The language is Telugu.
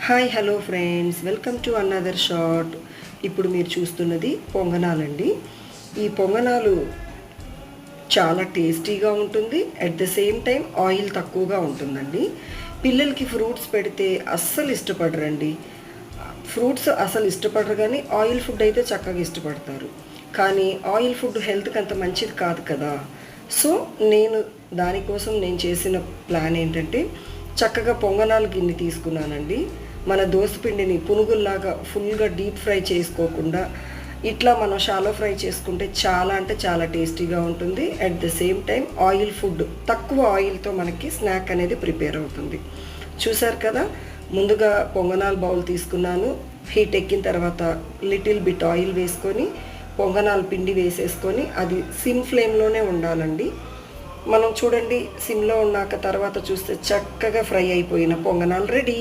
Hi hello friends, welcome to another shot. ఇప్పుడు మీరు చూస్తున్నది పొంగనాలండి. ఈ పొంగనాలు చాలా టేస్టీగా ఉంటుంది, at the same time oil తక్కువగా ఉంటుందండి. పిల్లలకి ఫ్రూట్స్ పెడితే అస్సలు ఇష్టపడరండి. ఫ్రూట్స్ అసలు ఇష్టపడరు, కానీ ఆయిల్ ఫుడ్ అయితే చక్కగా ఇష్టపడతారు. కానీ ఆయిల్ ఫుడ్ హెల్త్కి అంత మంచిది కాదు కదా. సో దానికోసం నేను చేసిన ప్లాన్ ఏంటంటే, చక్కగా పొంగనాలు గిన్నె తీసుకున్నానండి. మన దోసపిండిని పునుగుల్లాగా ఫుల్గా డీప్ ఫ్రై చేసుకోకుండా ఇట్లా మనం షాలో ఫ్రై చేసుకుంటే చాలా అంటే చాలా టేస్టీగా ఉంటుంది. At the same time oil food, తక్కువ ఆయిల్తో మనకి స్నాక్ అనేది ప్రిపేర్ అవుతుంది. చూసారు కదా, ముందుగా పొంగనాలు బౌల్ తీసుకున్నాను. హీట్ ఎక్కిన తర్వాత లిటిల్ బిట్ ఆయిల్ వేసుకొని పొంగనాలు పిండి వేసేసుకొని అది సిమ్ ఫ్లేమ్లోనే ఉండాలండి. మనం చూడండి, సిమ్లో ఉన్నాక తర్వాత చూస్తే చక్కగా ఫ్రై అయిపోయిన పొంగనాలు రెడీ.